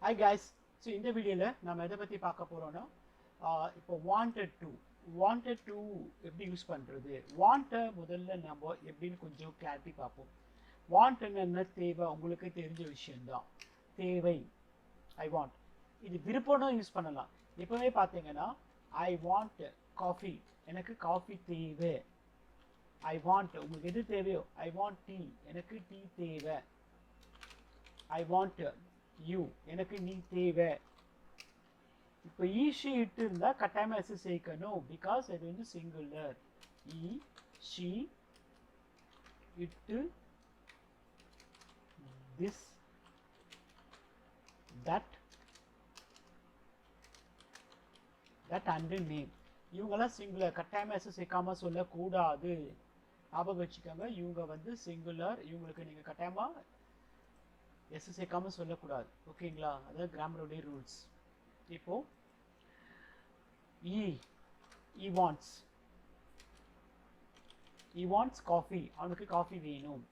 Hi guys, so இந்த வீடியோவில் நம்ம எதை பற்றி பார்க்க போகிறோன்னா இப்போ wanted to எப்படி யூஸ் பண்ணுறது, வாண்ட்டை முதல்ல நம்ம எப்படின்னு கொஞ்சம் கிளாரிட்டி பார்ப்போம். வாண்ட்னு என்ன, தேவை, உங்களுக்கு தெரிஞ்ச விஷயம்தான். தேவை, ஐ வாண்ட், இது விருப்பம்னு யூஸ் பண்ணலாம். எப்போவே பார்த்தீங்கன்னா ஐ வாண்ட் காஃபி, எனக்கு காஃபி தேவை. ஐ வாண்ட், உங்களுக்கு எது தேவையோ, ஐ வாண்ட் டீ, எனக்கு டீ தேவை. ஐ வாண்ட் யூ, எனக்கு நீ தேவை. இப்போ ஈஷி இட்டு இருந்தால் கட்டாயமாக எஸ் சேர்க்கணும், பிகாஸ் அது வந்து சிங்குலர். ஈ ஷி இட்டு திஸ் தட் அண்ட் நேம், இவங்கெல்லாம் சிங்குலர். கட்டாயமாக எஸ் சேர்க்காம சொல்லக்கூடாது, ஞாபகம் வச்சுக்கோங்க. இவங்க வந்து சிங்குலர், இவங்களுக்கு நீங்கள் கட்டாயமாக எஸ் சேர்க்காம சொல்லக்கூடாது, ஓகேங்களா? அதாவது கிராமருடைய ரூல்ஸ். இப்போ ஈ வாண்ட்ஸ் காஃபி, அவனுக்கு காஃபி வேணும்.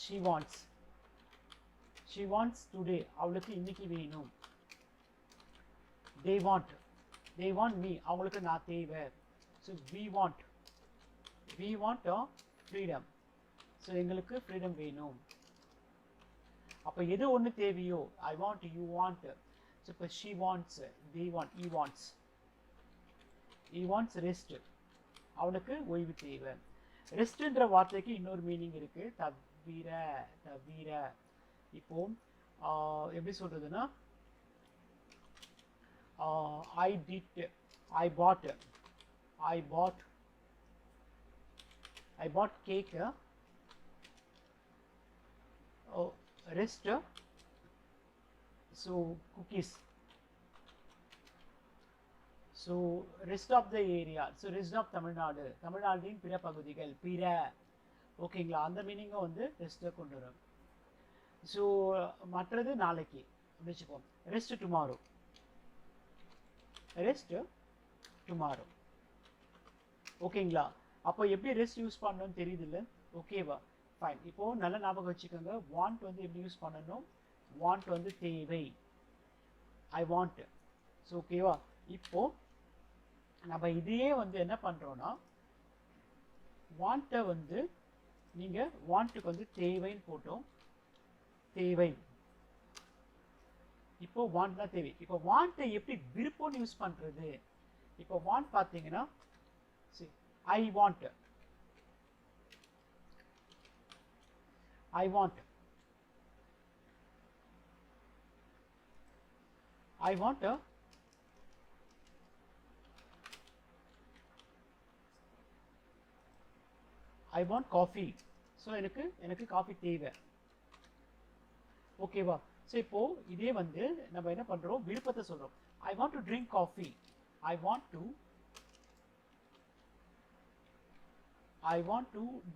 ஷி வாண்ட்ஸ் டுடே, அவளுக்கு இன்னைக்கு வேணும். they want me, அவங்களுக்கு நான் தேவை. So we want freedom, so எங்களுக்கு ஃப்ரீடம் வேணும். அப்போ எது ஒன்று தேவையோ, I want, you want. So இப்போ she wants, they want, he wants rest, அவனுக்கு ஓய்வு தேவை. ரெஸ்ட்ன்ற வார்த்தைக்கு இன்னொரு மீனிங் இருக்கு, தவிர. இப்போ எப்படி சொல்றதுன்னா, I bought cake, rest, so cookies, so rest of the area, so rest of தமிழ்நாட்டின் பிற பகுதிகள், ஓகேங்களா? அந்த மீனிங்கை வந்து ரெஸ்ட்டை கொண்டு வரும். ஸோ மற்றது நாளைக்கு வச்சுப்போம். ரெஸ்ட் டுமாரோ, ஓகேங்களா? அப்போ எப்படி ரெஸ்ட் யூஸ் பண்ணணும்னு தெரியுது இல்லை? ஓகேவா? ஃபைன். இப்போது நல்ல ஞாபகம் வச்சுக்கோங்க, வாண்ட் வந்து எப்படி யூஸ் பண்ணணும். வாண்ட் வந்து தேவை, ஐ வாண்ட். ஸோ ஓகேவா? இப்போது நம்ம இதையே வந்து என்ன பண்ணுறோன்னா, வாண்ட்டை வந்து நீங்கள் வாண்ட்டுக்கு வந்து தேவைன்னு போட்டோம், தேவை. இப்போ வாண்ட் தான் தேவை. இப்போ வாண்ட்டை எப்படி விருப்பம்னு யூஸ் பண்ணுறது? இப்போ வாண்ட் பார்த்தீங்கன்னா, I want I want coffee. So எனக்கு காஃபி தேவை, ஓகேவா? ஸோ இப்போ இதே வந்து நம்ம என்ன பண்றோம், விருப்பத்தை சொல்றோம். I want to drink coffee, I want to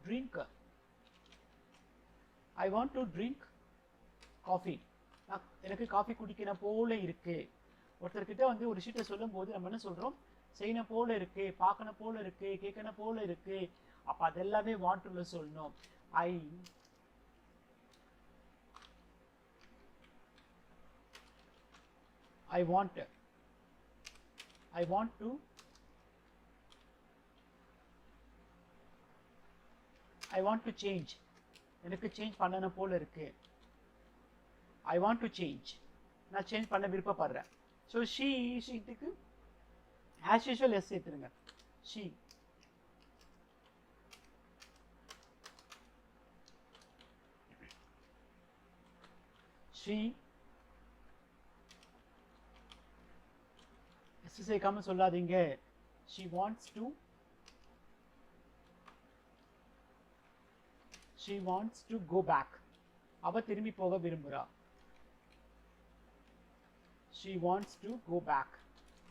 drink coffee. எனக்கு காஃபி குடிக்கணும் போல இருக்கு. ஒருத்தர்கிட்ட வந்து ஒரு விஷயத்தை சொல்லும் போது நம்ம என்ன சொல்றோம், செய்யணும் போல இருக்கு, பார்க்கணும் போல இருக்கு, கேட்கணும் போல இருக்கு. அப்ப அதெல்லாமே வாண்ட்ல சொல்லணும். I want to change, எனக்கு சேஞ்ச் பண்ணணும் போல இருக்கு. I want to change, நான் சேஞ்ச் பண்ண விருப்பப்படுறேன். ஸோ ஷீட்டுக்கு ஆஸ் யூஷுவல் எஸ் சேர்த்துருங்க. ஷீ எஸ் சேர்க்காம சொல்லாதீங்க. she wants to go back, அவ திரும்பி போக விரும்புறா. she wants to go back,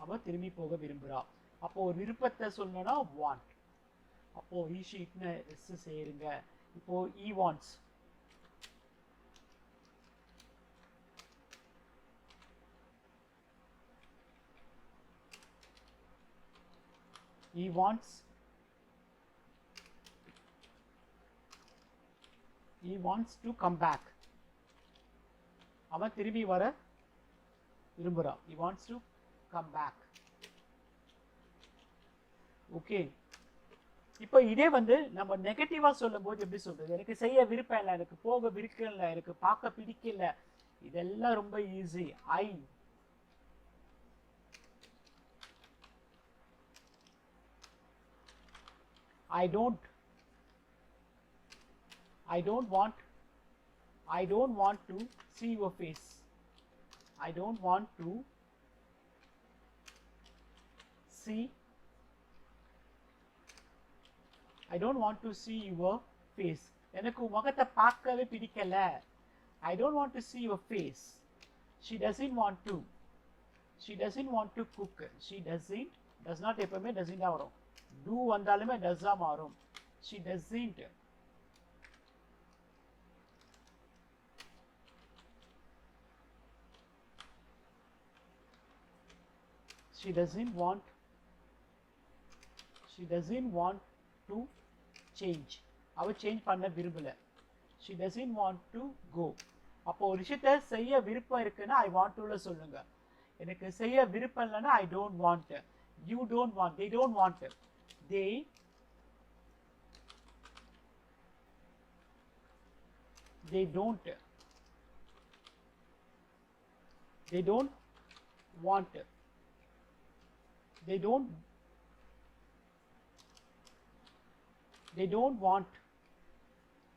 அவ திரும்பி போக விரும்புறா. அப்போ ஒரு விருப்பத்தை சொல்லணும்னா want. அப்போ he sheetனு எஸ் சேருங்க. இப்போ he wants he wants he wants to come back. அவன் திரும்பி வர விரும்புகிறான். he wants to come back. Okay, இப்போ இதே வந்து நம்ம நெகட்டிவா சொல்லும்போது எப்படி சொல்றது? எனக்கு செய்ய விருப்பம் இல்லை, எனக்கு போக விருப்பம் இல்லை, எனக்கு பார்க்க பிடிக்கல, இதெல்லாம் ரொம்ப easy. I don't want to see your face. I don't want to see your face. எனக்கு முகத்தை பார்க்கவே பிடிக்கல. I don't want to see your face. She doesn't want to cook. She does not எப்பவுமே doesn't வரும். do வந்தாலுமே does மாறும். She doesn't want to change. அவ change பண்ண விரும்பல. She doesn't want to go. அப்போ ஒரு விஷயத்தை செய்ய விருப்பம் இருக்குன்னா I want to சொல்லுங்க. எனக்கு செய்ய விருப்பம் இல்லைன்னா I don't want. You don't want. They don't want. They don't want.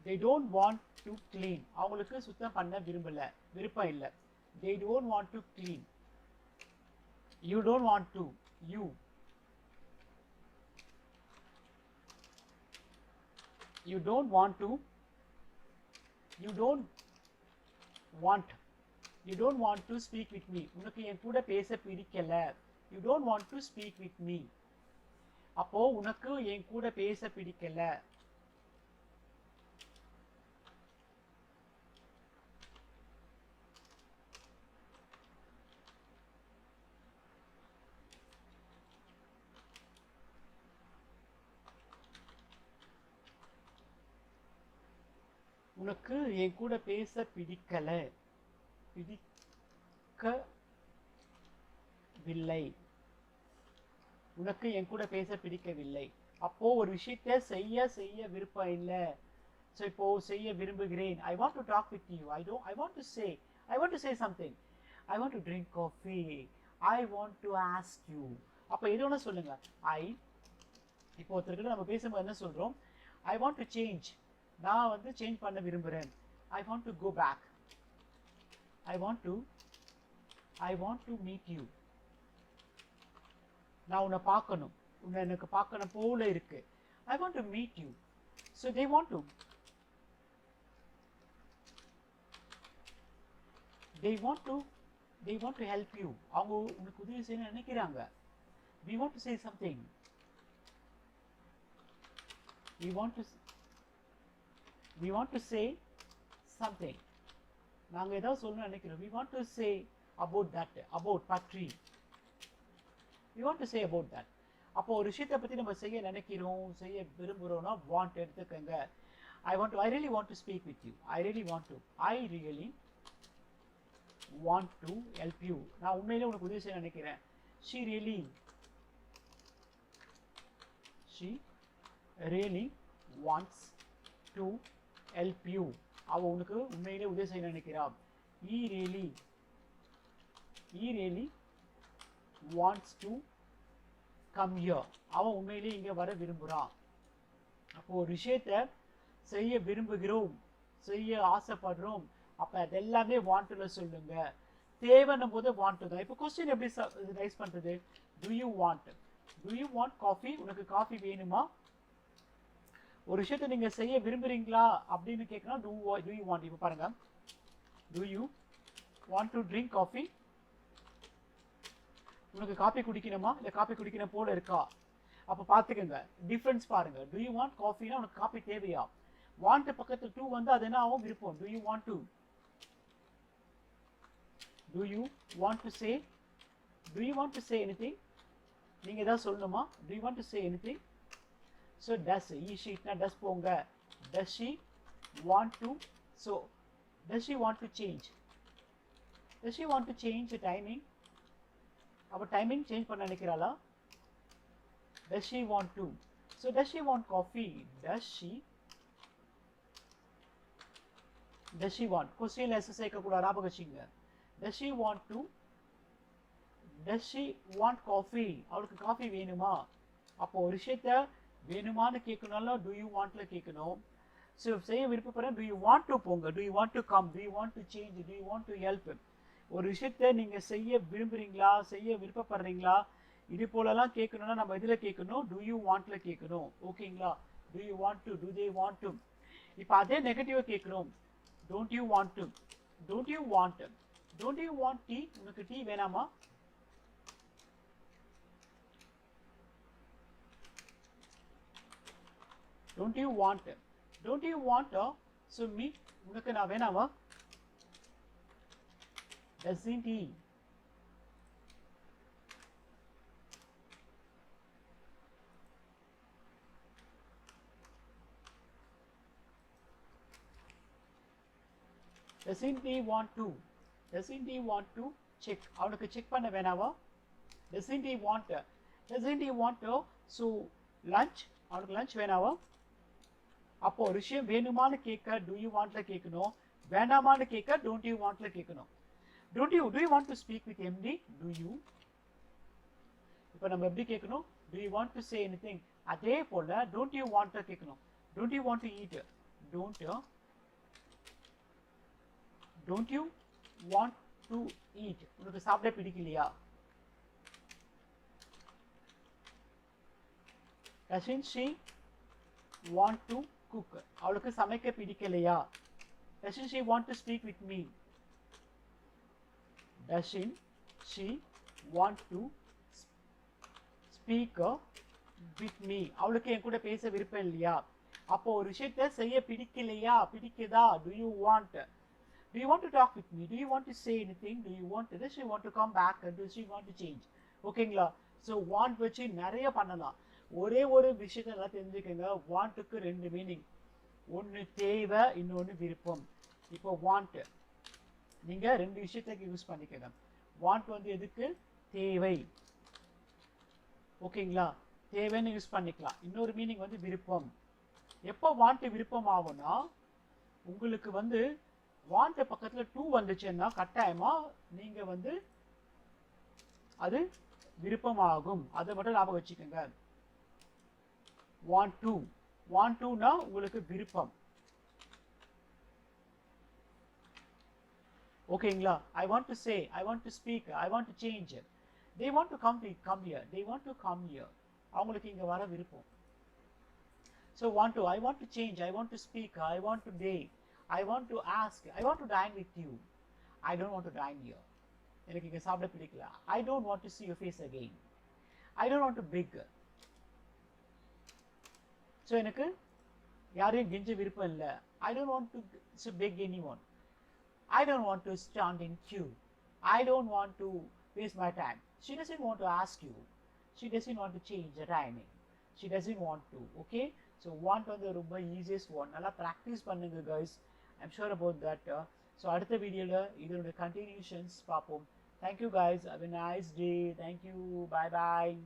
They don't want to clean. அவங்களுக்கு சுத்தம் பண்ண விருப்பம் இல்லை. They don't want to clean. You don't want to. You don't want to. You don't want to speak with me. உனக்கு என் கூட பேச பிடிக்கல. You don't want to speak with me. அப்போ உனக்கு என் கூட பேச பிடிக்கல. உனக்கு என் கூட பேச பிடிக்கவில்லை. உனக்கு என் கூட பேச பிடிக்கவில்லை. அப்போ ஒரு விஷயத்தை செய்ய விருப்பம் இல்லை. ஸோ இப்போ செய்ய விரும்புகிறேன். I want to talk with you. I want to say something. I want to drink coffee. I want to ask you. அப்போ எது ஒன்று சொல்லுங்க. இப்போ ஒருத்தருக்கு நம்ம பேசும்போது என்ன சொல்றோம்? I want to change. நான் வந்து சேஞ்ச் பண்ண விரும்புகிறேன். I want to go back. I want to meet you. நான் உன்னை பார்க்கணும். உன்னை எனக்கு பார்க்கணும் போல இருக்கு. I want to meet you. So they want to help you. அவங்க உனக்கு உதவி செய்ய நினைக்கிறாங்க. We want to say something. We want to say something. நாங்க ஏதாவது சொல்லணும்னு நினைக்கிறோம். We want to say about that, about பற்றி. We want to say about that. அப்போ ஒரு விஷயத்தை பற்றி நம்ம செய்ய நினைக்கிறோம், செய்ய விரும்புகிறோம்னா want எடுத்துக்கங்க. I really want to speak with you. I really want to help you. நான் உண்மையிலே உனக்கு உதவி செய்ய நினைக்கிறேன். She really wants to help you. அவ உனக்கு உண்மையிலே உதவி செய்ய நினைக்கிறான். He really wants to come here. அவன் உண்மையிலே இங்கே வர விரும்புகிறான். அப்போ ஒரு விஷயத்தை செய்ய விரும்புகிறோம், செய்ய ஆசைப்படுறோம். அப்போ அதெல்லாமே வாண்ட்ல சொல்லுங்க. தேவைன்னும் போது வாண்ட் தான். இப்போ கொஸ்டின் எப்படி ரைஸ் பண்ணுறது? Do you want coffee? உனக்கு காஃபி வேணுமா? ஒரு விஷயத்தை நீங்கள் செய்ய விரும்புகிறீங்களா அப்படின்னு கேட்கலாம். do you want. இப்போ பாருங்க, do you want to drink coffee? உனக்கு காஃபி குடிக்கணுமா? இல்லை காஃபி குடிக்கணும் போல இருக்கா? அப்போ பார்த்துக்கோங்க, டிஃப்ரென்ஸ் பாருங்க. do you want coffee னா உனக்கு காஃபி தேவையா? want பக்கத்தில் to வந்து அது என்ன ஆகும்? விருப்பம். do you want to say anything? நீங்கள் ஏதாவது சொல்லணுமா? do you want to say anything? So does he, she னா does போங்க. does she want to. So does she want to change? Does she want to change the timing? அவ timing change பண்ண நினைக்கிறாளா? Does she want to? So does she want coffee? Does she want? Question S சேர்க்க கூடாது, ஞாபகம் வச்சுங்க. Does she want to? Does she want coffee? அவளுக்கு coffee வேணுமா? அப்போ ஒரு விஷயத்த வேணுமான்னு கேட்கணும்னால do you want ல கேட்கணும். ஸோ செய்ய விருப்பப்படுற do you want to போங்க, do you want to come, do you want to change, do you want to help. ஒரு விஷயத்த நீங்கள் செய்ய விரும்புகிறீங்களா, செய்ய விருப்பப்படுறீங்களா, இது போலலாம் கேட்கணும்னா நம்ம இதில் கேட்கணும், do you want ல கேட்கணும். ஓகேங்களா? do you want to, do they want to. இப்போ அதே நெகட்டிவாக கேட்குறோம், don't you want to, don't you want, don't you want tea, உனக்கு டீ வேணாமா? don't you want, don't you want, so me, உனக்கு நான் வேணாமா? doesn't he. doesn't he want to, doesn't he want to check, அவனுக்கு check பண்ண வேணாவா? doesn't he want, doesn't he want, so lunch, அவனுக்கு lunch வேணாவா? அப்போ ஒரு விஷயம் வேணுமான்னு கேட்க do you want ல கேட்கணும், வேண்டாமான்னு கேட்க don't you want ல கேட்கணும். do you want to speak with MD? do you. இப்போ நம்ம எப்படி கேட்கணும், do you want to say anything, அதே போல don't you want ல கேட்கணும். don't you want to eat, don't you want to eat, உனக்கு சாப்பிட பிடிக்கலையா? doesn't she want to cook, அவளுக்கு சமைக்க பிடிக்கலையா? doesn't she want to speak with me, doesn't she want to speak with me, அவளுக்கு என் கூட பேச விருப்பம் இல்லையா? அப்போ ஒரு விஷயத்தை செய்ய பிடிக்கலையா, பிடிக்குதா, do you want, do you want to talk with me, do you want to say anything, do you want, does she want to come back, does she want to change. ஓகேங்களா? ஸோ want வச்சு நிறைய பண்ணலாம். ஒரே ஒரு விஷயத்தை நல்லா தெரிஞ்சுக்கோங்க, வாண்ட்டுக்கு ரெண்டு மீனிங், ஒன்று தேவை, இன்னொன்று விருப்பம். இப்போ வாண்ட் நீங்கள் ரெண்டு விஷயத்துக்கு யூஸ் பண்ணிக்கோங்க. வாண்ட் வந்து எதுக்கு? தேவை. ஓகேங்களா? தேவைன்னு யூஸ் பண்ணிக்கலாம். இன்னொரு மீனிங் வந்து விருப்பம். எப்போ வாண்ட்டு விருப்பம் ஆகும்னா, உங்களுக்கு வந்து வாண்ட்டு பக்கத்தில் டூ வந்துச்சுன்னா கட்டாயமாக நீங்கள் வந்து அது விருப்பமாகும். அதை மட்டும் ஞாபகம் வச்சுக்கோங்க. want to, want to னா உங்களுக்கு விருப்பம். ஓகேங்களா? I want to say, I want to speak, I want to change. They want to come here, they want to come here. அவங்களுக்கு இங்க வர விருப்பம். So want to, I want to change, I want to speak, I want to date, I want to ask, I want to dine with you. I don't want to dine here. எனக்கு இங்க சாப்பிட பிடிக்கல. I don't want to see your face again. I don't want to beg. So எனக்கு யாரையும் கெஞ்ச விருப்பம் இல்லை. I don't want to beg anyone. I don't want to stand in queue. I don't want to waste my time. She doesn't want to ask you. She doesn't want to change the timing. She doesn't want to. Okay? So want வந்து ரொம்ப easiest one. நல்லா practice பண்ணுங்க guys. I'm sure about that. So அடுத்த வீடியோவில் இதனுடைய continuations பார்ப்போம். Thank you guys. Have a nice day. Thank you. Bye bye.